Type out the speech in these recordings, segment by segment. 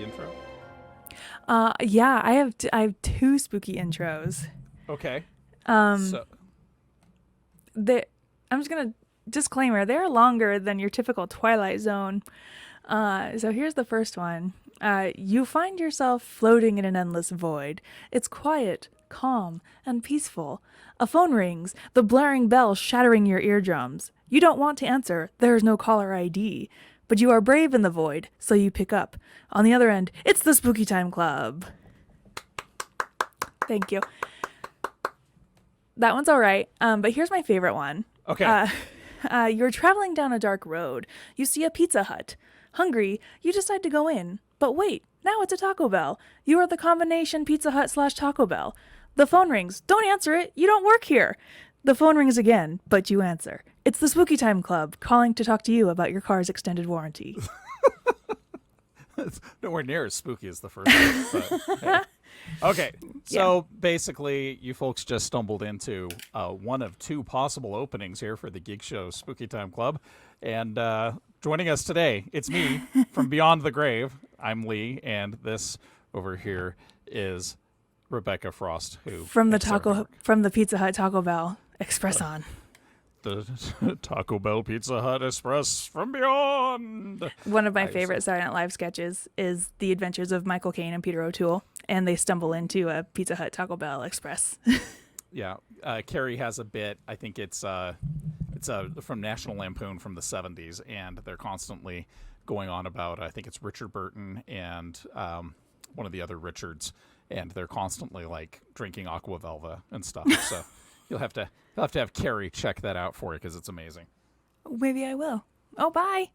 intro? Yeah, I have two spooky intros. Okay. Um, So, I'm just gonna disclaimer, they're longer than your typical Twilight Zone. So here's the first one. You find yourself floating in an endless void. It's quiet, calm, and peaceful. A phone rings, the blaring bell shattering your eardrums. You don't want to answer, there's no caller ID. But you are brave in the void, so you pick up. On the other end, it's the Spooky Time Club. Thank you. That one's all right. But here's my favorite one. okay. You're traveling down a dark road. You see a Pizza Hut. Hungry, you decide to go in. But wait, now it's a Taco Bell. You are the combination Pizza Hut / Taco Bell. The phone rings. Don't answer it. You don't work here. The phone rings again, but you answer. It's the Spooky Time Club calling to talk to you about your car's extended warranty. It's nowhere near as spooky as the first one. But, hey. Okay. So basically, you folks just stumbled into one of two possible openings here for the Geek Show Spooky Time Club. And joining us today, it's me from Beyond the Grave. I'm Lee, and this over here is Rebecca Frost, who From the Pizza Hut Taco Bell Express on. The Taco Bell Pizza Hut Express from Beyond. One of my favorite Saturday Night Live sketches is The Adventures of Michael Caine and Peter O'Toole, and they stumble into a Pizza Hut Taco Bell Express. Yeah, Carrie has a bit. I think it's from National Lampoon from the 70s, and they're constantly going on about, I think it's Richard Burton and one of the other Richards, and they're constantly like drinking Aqua Velva and stuff. So you'll have to have Carrie check that out for you because it's amazing. Maybe I will. Oh, bye.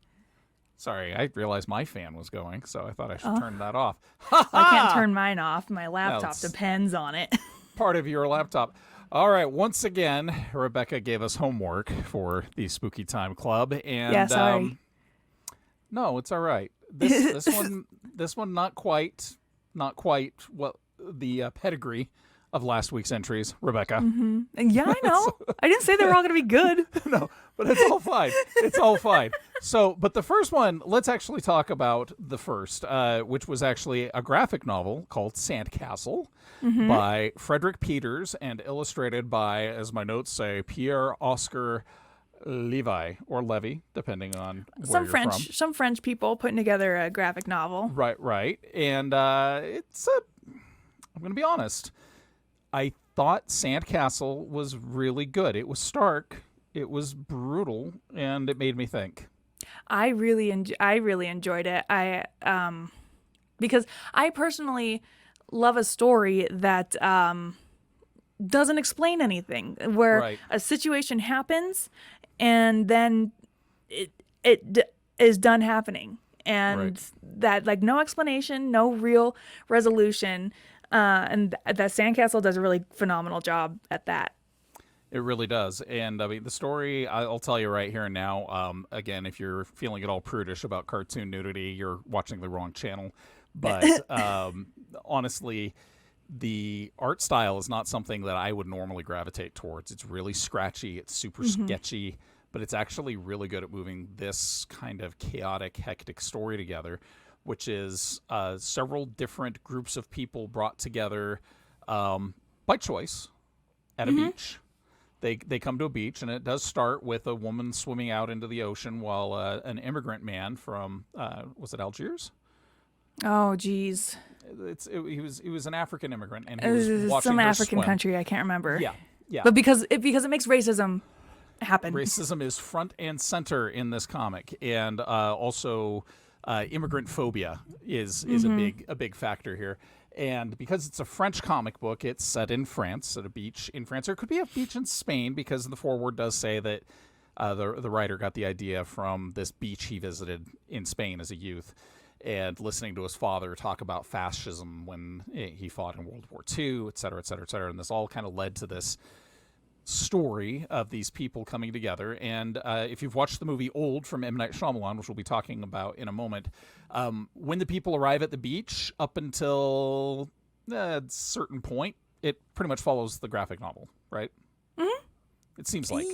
Sorry, I realized my fan was going, so I thought I should turn that off. I can't turn mine off. My laptop it's depends on it. Part of your laptop. All right, once again, Rebecca gave us homework for the Spooky Time Club, and Yeah, sorry. No, it's all right. This one not quite what the pedigree of last week's entries, Rebecca. Mm-hmm. Yeah, I know. I didn't say they were all going to be good. No, but it's all fine. It's all fine. So, but the first one, let's actually talk about the first, which was actually a graphic novel called Sandcastle by Frederick Peters and illustrated by, as my notes say, Pierre Oscar Levi or Levy, depending on where you're from. Some French people putting together a graphic novel. Right. And I'm going to be honest. I thought Sandcastle was really good. It was stark, it was brutal, and it made me think. I really enjoyed it. Because I personally love a story that doesn't explain anything, where a situation happens and then it is done happening, and that like no explanation, no real resolution. And that Sandcastle does a really phenomenal job at that. It really does. And I mean, the story, I'll tell you right here and now, again, if you're feeling at all prudish about cartoon nudity, you're watching the wrong channel. But honestly, the art style is not something that I would normally gravitate towards. It's really scratchy. It's super sketchy, but it's actually really good at moving this kind of chaotic, hectic story together, which is several different groups of people brought together by choice at a beach. They come to a beach, and it does start with a woman swimming out into the ocean while an immigrant man from, was it Algiers? Oh, geez. He was an African immigrant, and he was watching some her African swim. country, I can't remember. Yeah. But because it makes racism happen. Racism is front and center in this comic, and also immigrant phobia is a big factor here. And because it's a French comic book, it's set in France, at a beach in France. Or it could be a beach in Spain, because the foreword does say that the writer got the idea from this beach he visited in Spain as a youth, and listening to his father talk about fascism when he fought in World War II, et cetera, et cetera, et cetera. And this all kind of led to this story of these people coming together. And if you've watched the movie Old from M. Night Shyamalan, which we'll be talking about in a moment, when the people arrive at the beach up until a certain point, it pretty much follows the graphic novel, right? Mm-hmm. It seems like.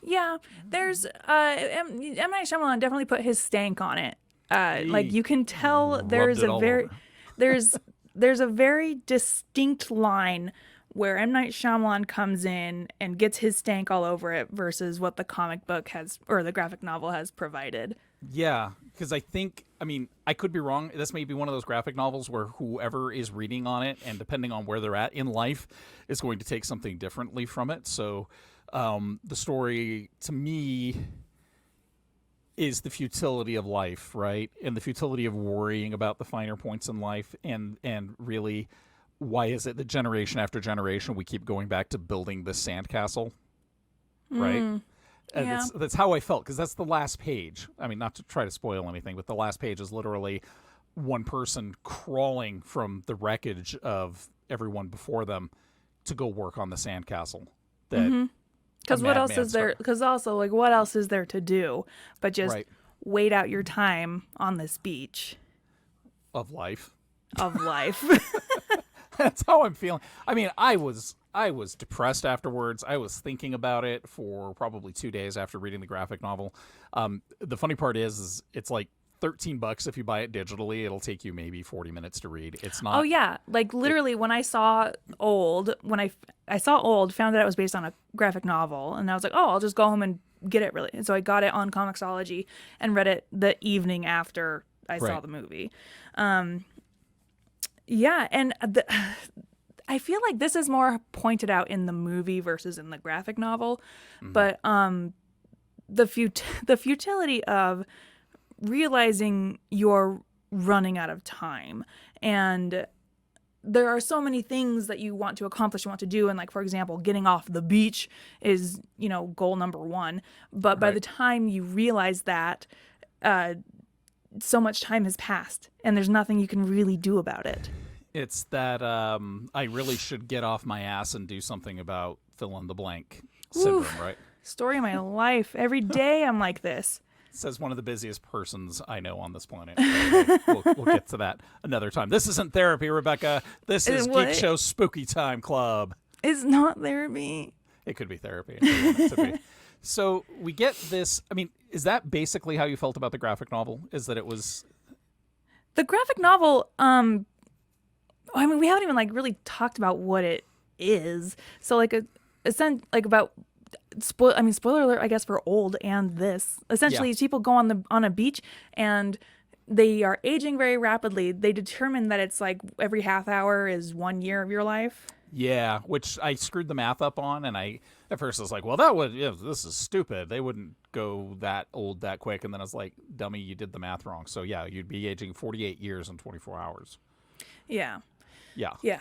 Yeah. There's M. Night Shyamalan definitely put his stank on it. Like you can tell Rubbed it all over. there's there's a very distinct line where M. Night Shyamalan comes in and gets his stank all over it versus what the comic book has or the graphic novel has provided. Yeah, because I mean, I could be wrong. This may be one of those graphic novels where whoever is reading on it, and depending on where they're at in life, is going to take something differently from it. So the story, to me, is the futility of life, right? And the futility of worrying about the finer points in life, and really, why is it that generation after generation we keep going back to building this sandcastle, right? And Yeah. that's how I felt, because that's the last page. I mean, not to try to spoil anything, but the last page is literally one person crawling from the wreckage of everyone before them to go work on the sandcastle. That Because what else is there? Because also, like, what else is there to do but just Right. wait out your time on this beach Of life. of life? That's how I'm feeling. I mean, I was depressed afterwards. I was thinking about it for probably 2 days after reading the graphic novel. The funny part is it's like $13 if you buy it digitally. It'll take you maybe 40 minutes to read. It's not. Oh yeah, like literally when I saw Old, I saw Old, found out it was based on a graphic novel, and I was like, oh, I'll just go home and get it. Really, and so I got it on Comixology and read it the evening after I saw Right. the movie. Yeah, and I feel like this is more pointed out in the movie versus in the graphic novel, but the futility of realizing you're running out of time, and there are so many things that you want to accomplish, you want to do, and like, for example, getting off the beach is, goal number one, but by Right. the time you realize that, so much time has passed and there's nothing you can really do about it. It's that I really should get off my ass and do something about fill in the blank syndrome, right? Story of my life. Every day I'm like this. Says one of the busiest persons I know on this planet. Okay, we'll get to that another time. This isn't therapy, Rebecca. This is What? Geekshow Spooky Time Club. It's not therapy. It could be therapy. If you want it to be. So we get this. I mean, is that basically how you felt about the graphic novel? Is that it was? The graphic novel, I mean, we haven't even like really talked about what it is. So like spoiler alert, I guess, for Old and this. Essentially, Yeah. people go on a beach and they are aging very rapidly. They determine that it's like every half hour is 1 year of your life. Yeah, which I screwed the math up on, and I at first was like, well, this is stupid. They wouldn't go that old that quick. And then I was like, dummy, you did the math wrong. So yeah, you'd be aging 48 years in 24 hours. Yeah. Yeah. Yeah.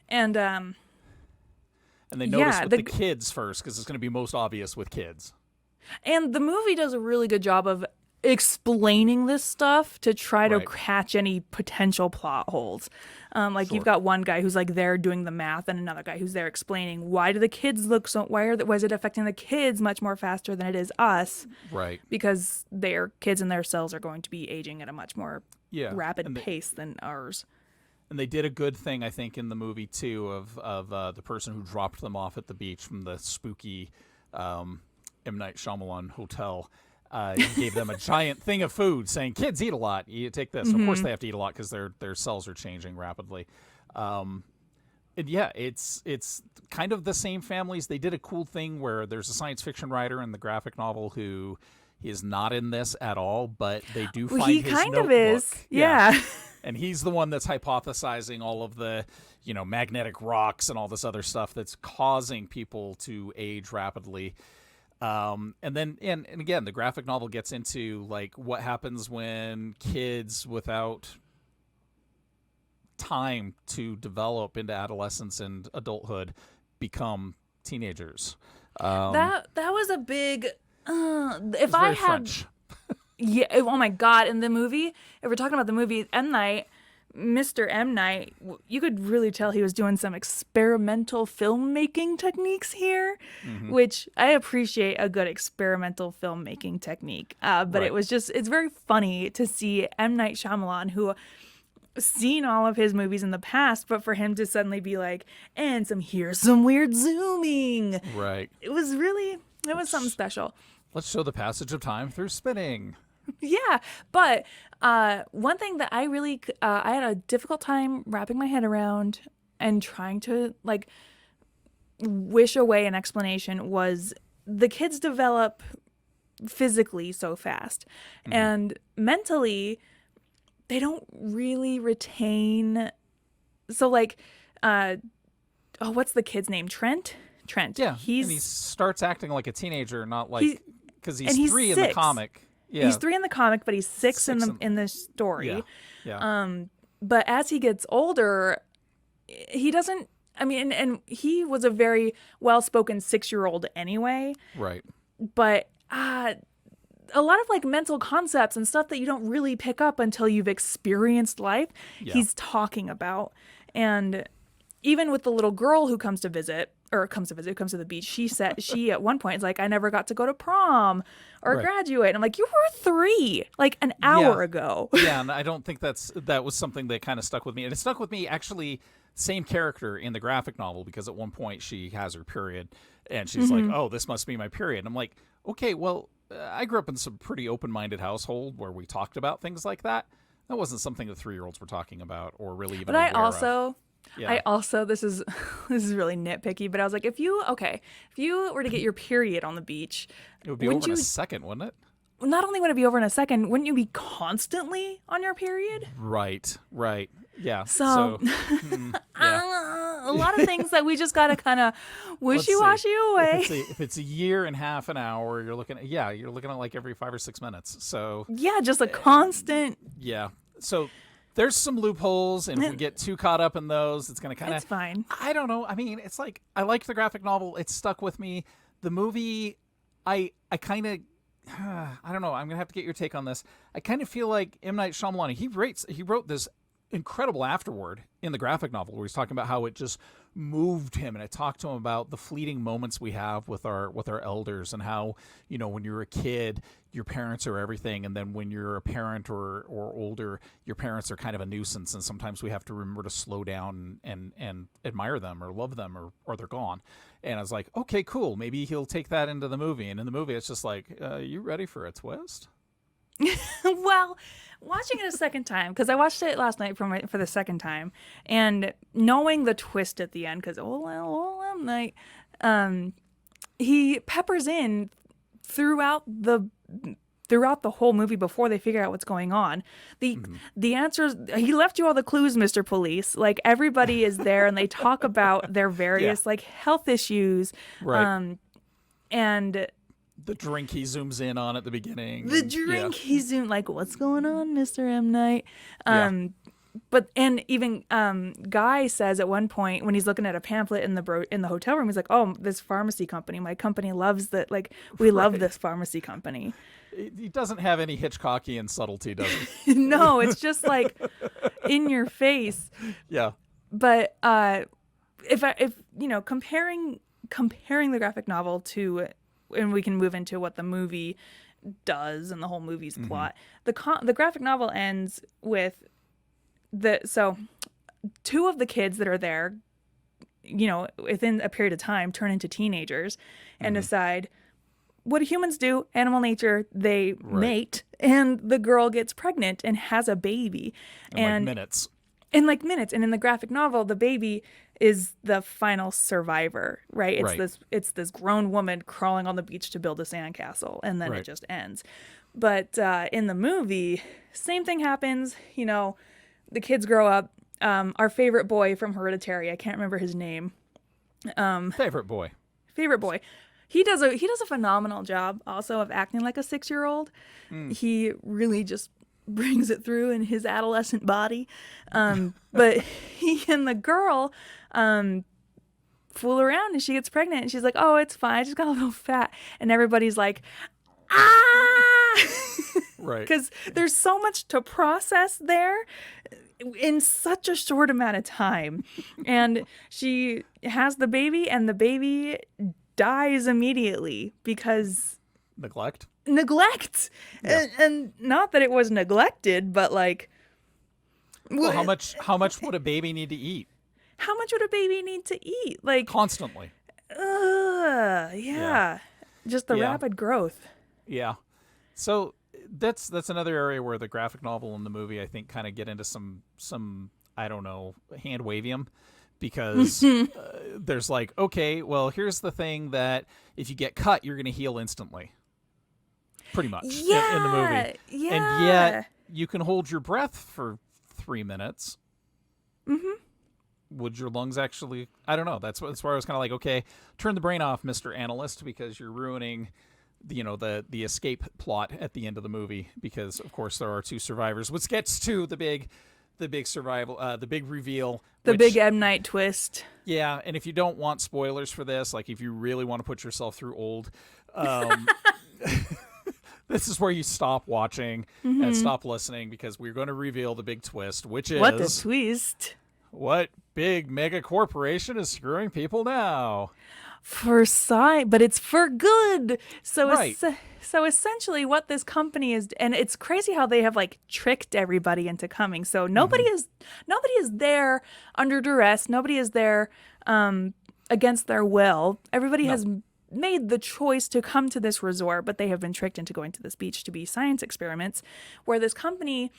And they notice yeah, with the kids first, because it's going to be most obvious with kids. And the movie does a really good job of explaining this stuff to try to Right. catch any potential plot holes. Like Sure. you've got one guy who's like there doing the math, and another guy who's there explaining why do the kids look so. Why is it affecting the kids much more faster than it is us? Right. Because their kids and their cells are going to be aging at a much more Yeah. rapid And pace than ours. And they did a good thing, I think, in the movie too, of the person who dropped them off at the beach from the spooky M. Night Shyamalan hotel. He gave them a giant thing of food, saying, "Kids eat a lot. You take this." Of course, they have to eat a lot because their cells are changing rapidly. And yeah, it's kind of the same families. They did a cool thing where there's a science fiction writer in the graphic novel who is not in this at all, but they do find He his kind notebook. of is. Yeah. And he's the one that's hypothesizing all of the, magnetic rocks and all this other stuff that's causing people to age rapidly. And again, the graphic novel gets into like what happens when kids without time to develop into adolescence and adulthood become teenagers. That was a big. If It's I very had. French. Yeah. Oh my God. In the movie, if we're talking about the movie, Mr. M. Night, you could really tell he was doing some experimental filmmaking techniques here, which I appreciate a good experimental filmmaking technique. But Right. it's very funny to see M. Night Shyamalan, who seen all of his movies in the past, but for him to suddenly be like, and here's some weird zooming. Right. It was something special. Let's show the passage of time through spinning. Yeah, but one thing that I really I had a difficult time wrapping my head around and trying to like wish away an explanation was the kids develop physically so fast, and mentally they don't really retain. So like, what's the kid's name? Trent. Yeah, He's and he starts acting like a teenager, not like he because and he's he's 3 in the 6. comic. Yeah, He's 3 in the comic, but he's 6 in 6 the story. yeah. But as he gets older, he doesn't. I mean, and he was a very well-spoken 6-year-old anyway. Right. But a lot of like mental concepts and stuff that you don't really pick up until you've experienced life, he's talking about. And even with the little girl who comes to the beach, she at one point is like, I never got to go to prom or graduate. And I'm like, you were 3 like an hour ago. Yeah, and I don't think that was something that kind of stuck with me. And it stuck with me actually, same character in the graphic novel, because at one point she has her period and she's like, oh, this must be my period. And I'm like, okay, well, I grew up in some pretty open-minded household where we talked about things like that. That wasn't something that 3-year-olds were talking about or really even aware of. I also this is really nitpicky, but I was like, if you were to get your period on the beach, it would be over in a second, wouldn't it? Not only would it be over in a second, wouldn't you be constantly on your period? Right. Yeah. So a lot of things that we just got to kind of wishy-washy away. If it's a year and half an hour, you're looking at like every 5 or 6 minutes. So yeah, just a constant. Yeah. So there's some loopholes, and if we get too caught up in those, it's going to kind of... It's fine. I don't know. I mean, it's like, I liked the graphic novel. It stuck with me. The movie, I kind of... I don't know. I'm going to have to get your take on this. I kind of feel like M. Night Shyamalan, he wrote this incredible afterword in the graphic novel where he's talking about how it just moved him, and it talked to him about the fleeting moments we have with our elders, and how, when you're a kid, your parents are everything, and then when you're a parent or older, your parents are kind of a nuisance, and sometimes we have to remember to slow down and admire them or love them, or they're gone. And I was like, okay, cool, maybe he'll take that into the movie. And in the movie it's just like, you ready for a twist? Well, watching it a second time, because I watched it last night for the second time, and knowing the twist at the end, because M. Night, he peppers in throughout the whole movie before they figure out what's going on. The answers, he left you all the clues, Mr. Police. Like, everybody is there, and they talk about their various like health issues, right? And the drink he zooms in on at the beginning. He zoomed, like, what's going on, Mr. M. Night? But and even Guy says at one point when he's looking at a pamphlet in the hotel room, he's like, "Oh, this pharmacy company. My company loves that. Like, we love this pharmacy company." He doesn't have any Hitchcockian subtlety, does he? No, it's just like in your face. Yeah. But if comparing the graphic novel to, and we can move into what the movie does and the whole movie's plot. The graphic novel ends with so 2 of the kids that are there, within a period of time turn into teenagers and decide, what do humans do? Animal nature, they mate, and the girl gets pregnant and has a baby. In minutes. And in the graphic novel, the baby is the final survivor, right? It's this grown woman crawling on the beach to build a sandcastle, and then it just ends. But in the movie, same thing happens. The kids grow up. Our favorite boy from Hereditary, I can't remember his name. Favorite boy. He does a phenomenal job also of acting like a 6-year-old. He really just brings it through in his adolescent body. But he and the girl fool around, and she gets pregnant, and she's like, "Oh, it's fine. I just got a little fat." And everybody's like, "Ah!" Right. Because there's so much to process there in such a short amount of time. And she has the baby, and the baby dies immediately because neglect. Yeah. And not that it was neglected, but like, well, how much would a baby need to eat? How much would a baby need to eat? Like, constantly. Yeah. Just the rapid growth. Yeah. So that's another area where the graphic novel and the movie, I think, kind of get into some I don't know, hand wavium, because there's like, okay, well, here's the thing that if you get cut, you're going to heal instantly, pretty much, in the movie. Yeah. And yet you can hold your breath for 3 minutes. Mm-hmm. Would your lungs actually? I don't know. That's where I was kind of like, okay, turn the brain off, Mr. Analyst, because you're ruining, the escape plot at the end of the movie. Because of course there are 2 survivors, which gets to the big survival, the big reveal, big M. Night twist. Yeah, and if you don't want spoilers for this, like if you really want to put yourself through old, this is where you stop watching and stop listening, because we're going to reveal the big twist, which is what the twist. What big mega corporation is screwing people now? But it's for good. So Right. so essentially what this company is, and it's crazy how they have like tricked everybody into coming. So nobody is there under duress. Nobody is there against their will. Everybody has made the choice to come to this resort, but they have been tricked into going to this beach to be science experiments, where this company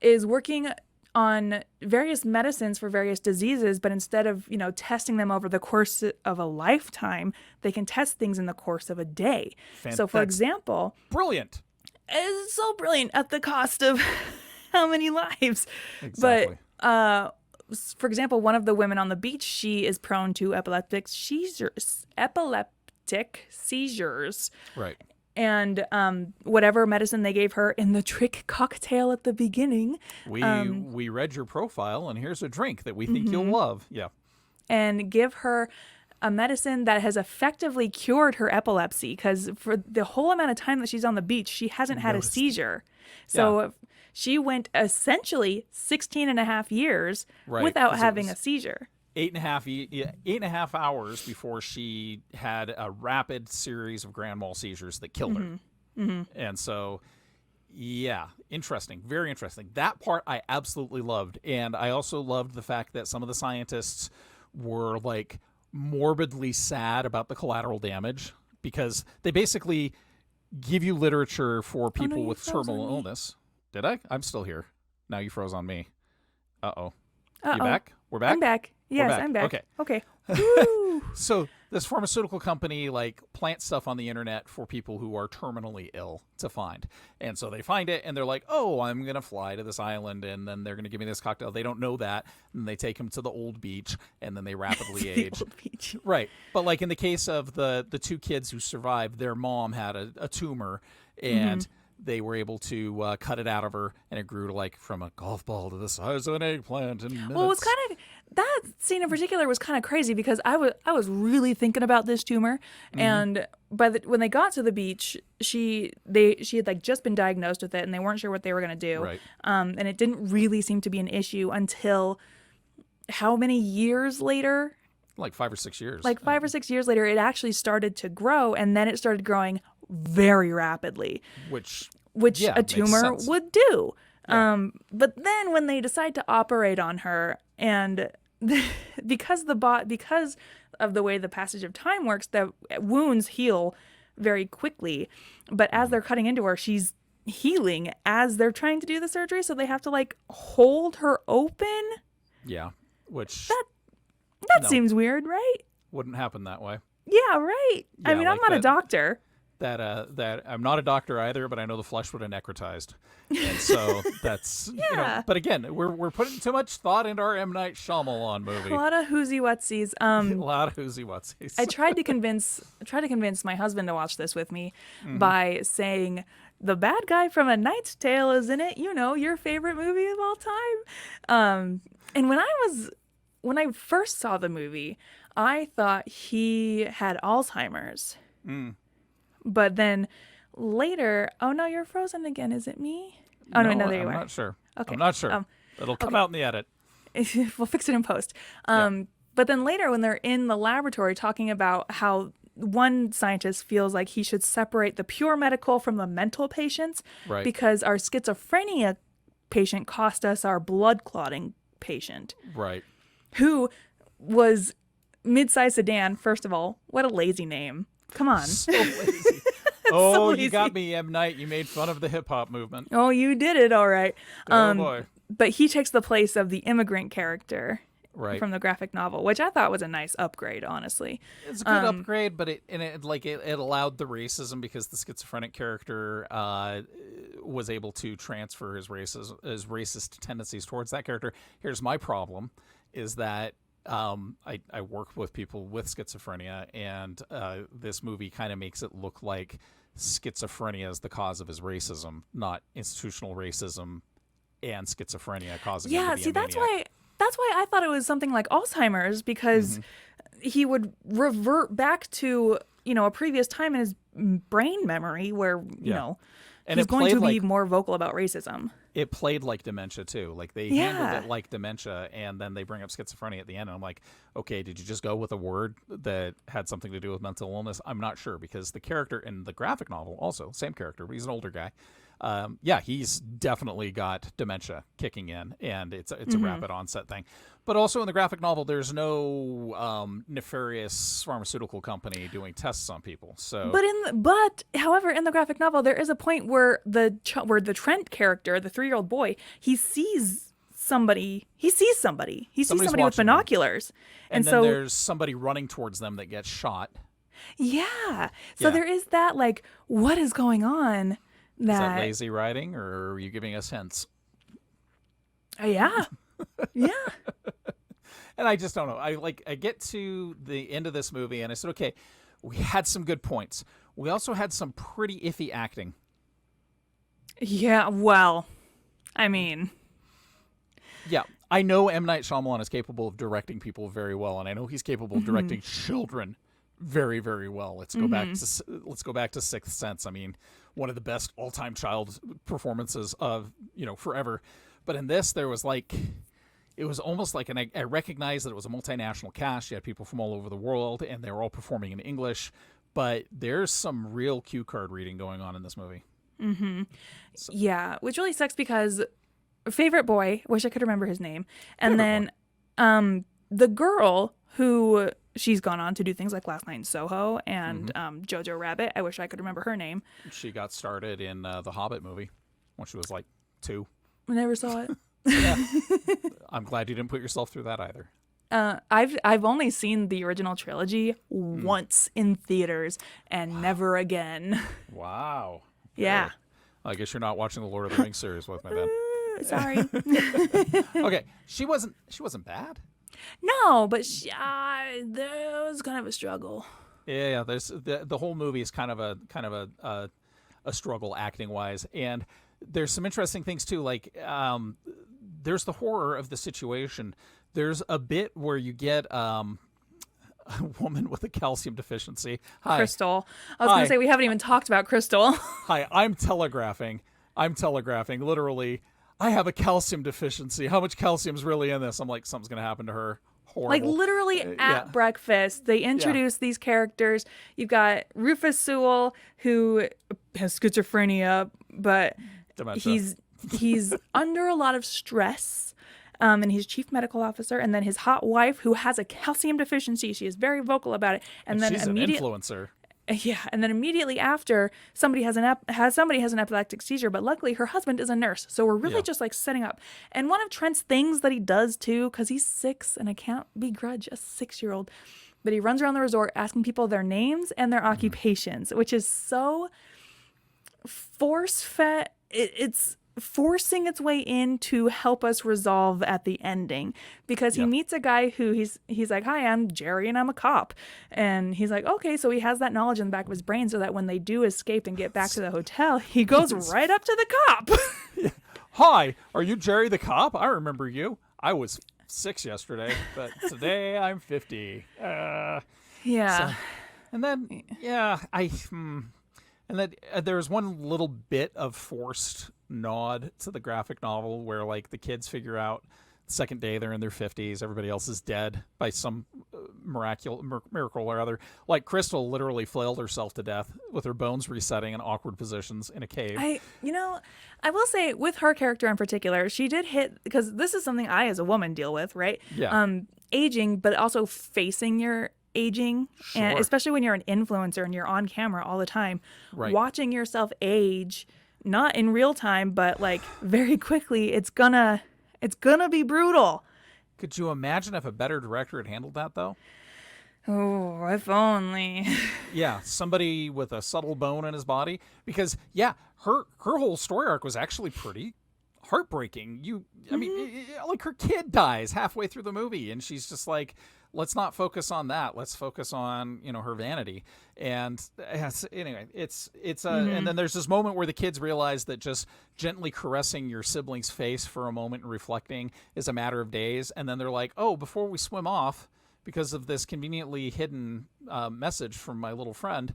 is working on various medicines for various diseases, but instead of, testing them over the course of a lifetime, they can test things in the course of a day. So for example, brilliant. It's so brilliant at the cost of how many lives. Exactly. But for example, one of the women on the beach, she is prone to epileptic seizures. Right. And whatever medicine they gave her in the trick cocktail at the beginning. We read your profile, and here's a drink that we think you'll love. Yeah. And give her a medicine that has effectively cured her epilepsy, because for the whole amount of time that she's on the beach, she hasn't had a seizure. So she went essentially 16 and a half years without having a seizure. 8.5 hours before she had a rapid series of grand mal seizures that killed her. And so, interesting, very interesting. That part I absolutely loved. And I also loved the fact that some of the scientists were like morbidly sad about the collateral damage, because they basically give you literature for people with terminal illness. Did I? I'm still here. Now you froze on me. Uh-oh. You back? We're back? I'm back. Yes, back. I'm back. Okay. Woo! So this pharmaceutical company like plants stuff on the internet for people who are terminally ill to find. And so they find it and they're like, oh, I'm going to fly to this island and then they're going to give me this cocktail. They don't know that. And they take him to the old beach and then they rapidly age. The old beach. Right. But like in the case of the 2 kids who survived, their mom had a tumor and they were able to cut it out of her, and it grew to like from a golf ball to the size of an eggplant in minutes. Well, it was kind of, that scene in particular was kind of crazy, because I was really thinking about this tumor, and when they got to the beach, she had like just been diagnosed with it, and they weren't sure what they were going to do. Right. And it didn't really seem to be an issue until how many years later? Like 5 or 6 years. Like 5 or 6 years later, it actually started to grow, and then it started growing very rapidly, which a tumor would do. Yeah. But then when they decide to operate on her, and because of the way the passage of time works, the wounds heal very quickly. But as they're cutting into her, she's healing as they're trying to do the surgery, so they have to like hold her open. Yeah, which that seems weird, right? Wouldn't happen that way. Yeah, right. Yeah, I mean, I'm not a doctor. That I'm not a doctor either, but I know the flesh would have necrotized, and so that's But again, we're putting too much thought into our M. Night Shyamalan movie. A lot of whoozy wutsies. A lot of whoozy wutsies. I tried to convince my husband to watch this with me by saying the bad guy from A Knight's Tale is in it. Your favorite movie of all time. And when I first saw the movie, I thought he had Alzheimer's. But then later, oh no, you're frozen again. Is it me? Oh no, there you are. I'm not sure. Okay. I'm not sure. It'll come out in the edit. We'll fix it in post. But then later, when they're in the laboratory talking about how one scientist feels like he should separate the pure medical from the mental patients, because our schizophrenia patient cost us our blood clotting patient. Right. Who was mid-sized sedan. First of all, what a lazy name. Come on. So lazy. Oh, lazy. you got me, M. Night. You made fun of the hip hop movement. Oh, you did it all right. Oh boy. But he takes the place of the immigrant character Right. from the graphic novel, which I thought was a nice upgrade, honestly. It's a good upgrade, but it allowed the racism because the schizophrenic character was able to transfer his racist tendencies towards that character. Here's my problem: is that I work with people with schizophrenia, and this movie kind of makes it look like schizophrenia is the cause of his racism, not institutional racism and schizophrenia causing him to be a maniac. That's why I thought it was something like Alzheimer's, because he would revert back to, a previous time in his brain memory where, And he's it going to played be more vocal about racism. It played like dementia too. Like they handled it like dementia, and then they bring up schizophrenia at the end, and I'm like, okay, did you just go with a word that had something to do with mental illness? I'm not sure, because the character in the graphic novel, also same character, but he's an older guy. He's definitely got dementia kicking in, and it's a rapid onset thing. But also in the graphic novel, there's no nefarious pharmaceutical company doing tests on people. So, however, in the graphic novel, there is a point where the Trent character, the 3-year-old boy, he sees somebody. He sees somebody with binoculars, and then there's somebody running towards them that gets shot. Yeah. So there is that. Like, what is going on? Is that lazy writing, or are you giving us hints? Yeah. Yeah. And I just don't know. I get to the end of this movie, and I said, okay, we had some good points. We also had some pretty iffy acting. Yeah, well, I mean. Yeah, I know M. Night Shyamalan is capable of directing people very well, and I know he's capable of directing children very, very well. Let's go back to Sixth Sense. I mean, one of the best all-time child performances of forever. But in this, there was it was almost like, and I recognized that it was a multinational cast. You had people from all over the world, and they were all performing in English. But there's some real cue card reading going on in this movie. Mm-hmm. So. Yeah, which really sucks because favorite boy, wish I could remember his name, and then the girl who. She's gone on to do things like Last Night in Soho and Jojo Rabbit. I wish I could remember her name. She got started in the Hobbit movie when she was like 2. I never saw it. Yeah. I'm glad you didn't put yourself through that either. I've only seen the original trilogy once in theaters and never again. Wow. Yeah. I guess you're not watching the Lord of the Rings series with me then. Sorry. Okay, she wasn't bad. No, but there was kind of a struggle. Yeah. There's the whole movie is kind of a struggle acting wise, and there's some interesting things too. Like there's the horror of the situation. There's a bit where you get a woman with a calcium deficiency. Hi. Crystal. I was going to say we haven't even talked about Crystal. Hi, I'm telegraphing. Literally. I have a calcium deficiency. How much calcium is really in this? I'm like, something's going to happen to her. Horrible. Like literally at breakfast, they introduce these characters. You've got Rufus Sewell, who has schizophrenia, but dementia. he's under a lot of stress. And he's chief medical officer, and then his hot wife, who has a calcium deficiency. She is very vocal about it. And then she's an influencer. Yeah, and then immediately after, somebody has an epileptic seizure, but luckily her husband is a nurse, so we're really just like setting up. And one of Trent's things that he does too, because he's 6, and I can't begrudge a 6-year-old, but he runs around the resort asking people their names and their occupations, which is so force-fed. It's forcing its way in to help us resolve at the ending, because he meets a guy who he's like, hi, I'm Jerry and I'm a cop, and he's like, okay, so he has that knowledge in the back of his brain so that when they do escape and get back to the hotel, he goes right up to the cop. Hi, are you Jerry the cop? I remember you. I was 6 yesterday, but today I'm 50. So, and then and then there's one little bit of forced nod to the graphic novel where like the kids figure out the second day they're in their 50s, everybody else is dead by some miracle or other. Like Crystal literally flailed herself to death with her bones resetting in awkward positions in a cave. I will say with her character in particular, she did hit, because this is something I as a woman deal with, right? Yeah. Aging, but also facing your aging, and Sure. especially when you're an influencer and you're on camera all the time, Right. watching yourself age, not in real time, but like very quickly, it's gonna be brutal. Could you imagine if a better director had handled that, though? Oh, if only. Yeah, somebody with a subtle bone in his body. Because, yeah, her whole story arc was actually pretty heartbreaking. I mean, like her kid dies halfway through the movie, and she's just like, let's not focus on that. Let's focus on, her vanity. And anyway, and then there's this moment where the kids realize that just gently caressing your sibling's face for a moment and reflecting is a matter of days. And then they're like, oh, before we swim off, because of this conveniently hidden message from my little friend,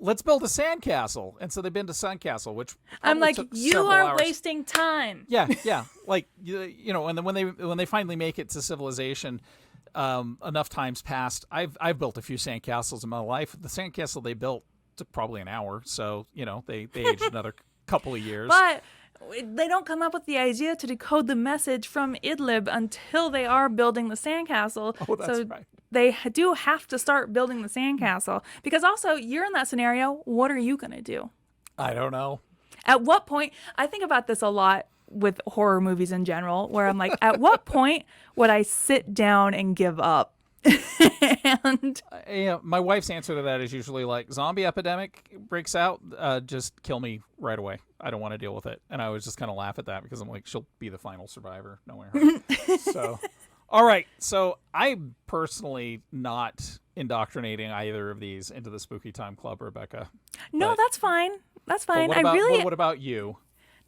let's build a sandcastle. And so they've been to Sandcastle, which I'm like, took you several are hours. wasting time. Yeah, like and then when they finally make it to civilization, enough times passed. I've built a few sandcastles in my life. The sandcastle they built took probably an hour, so they aged another couple of years. But they don't come up with the idea to decode the message from Idlib until they are building the sandcastle. Oh, that's so right. they do have to start building the sandcastle, because also you're in that scenario. What are you going to do? I don't know. At what point, I think about this a lot with horror movies in general, where I'm like, at what point would I sit down and give up? And My wife's answer to that is usually like, zombie epidemic breaks out, just kill me right away. I don't want to deal with it. And I always just kind of laugh at that because I'm like, she'll be the final survivor, knowing her. So, all right. So I'm personally not indoctrinating either of these into the Spooky Time Club, Rebecca. no, that's fine. That's But fine. what about you?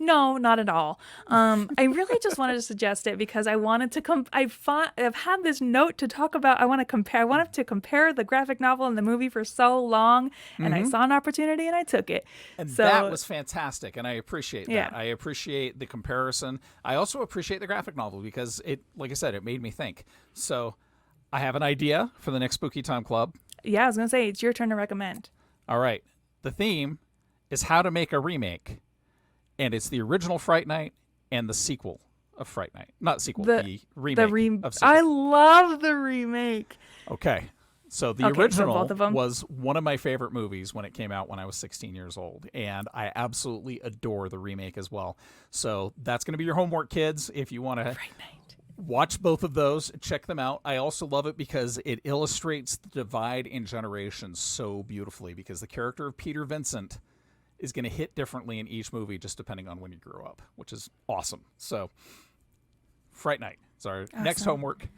No, not at all. I really just wanted to suggest it because I wanted to I've had this note to talk about. I wanted to compare the graphic novel and the movie for so long, and I saw an opportunity and I took it. And so, that was fantastic, and I appreciate that. Yeah. I appreciate the comparison. I also appreciate the graphic novel because it, like I said, it made me think. So I have an idea for the next Spooky Time Club. yeah, I was gonna say it's your turn to recommend. All right. The theme is how to make a remake. And it's the original Fright Night and the sequel of Fright Night. Not sequel, the remake of sequel. I love the remake. Okay. So the Okay, so original both of them? was one of my favorite movies when it came out when I was 16 years old. And I absolutely adore the remake as well. So that's going to be your homework, kids. If you want to watch both of those, check them out. I also love it because it illustrates the divide in generations so beautifully, because the character of Peter Vincent is going to hit differently in each movie just depending on when you grew up, which is awesome. So Fright Night is our next homework.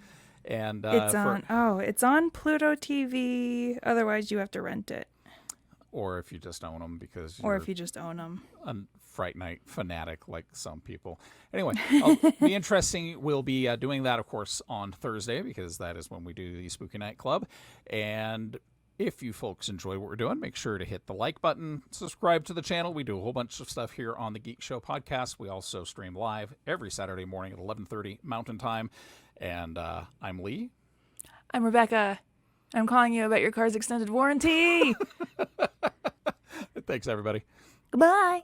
And it's on Pluto TV. Otherwise, you have to rent it. Or if you just own them because you're if you just own them. a Fright Night fanatic like some people. Anyway, it'll be interesting. We'll be doing that, of course, on Thursday because that is when we do the Spooky Night Club. And if you folks enjoy what we're doing, make sure to hit the like button, subscribe to the channel. We do a whole bunch of stuff here on the Geek Show podcast. We also stream live every Saturday morning at 11:30 Mountain Time. And I'm Lee. I'm Rebecca. I'm calling you about your car's extended warranty. Thanks, everybody. Goodbye.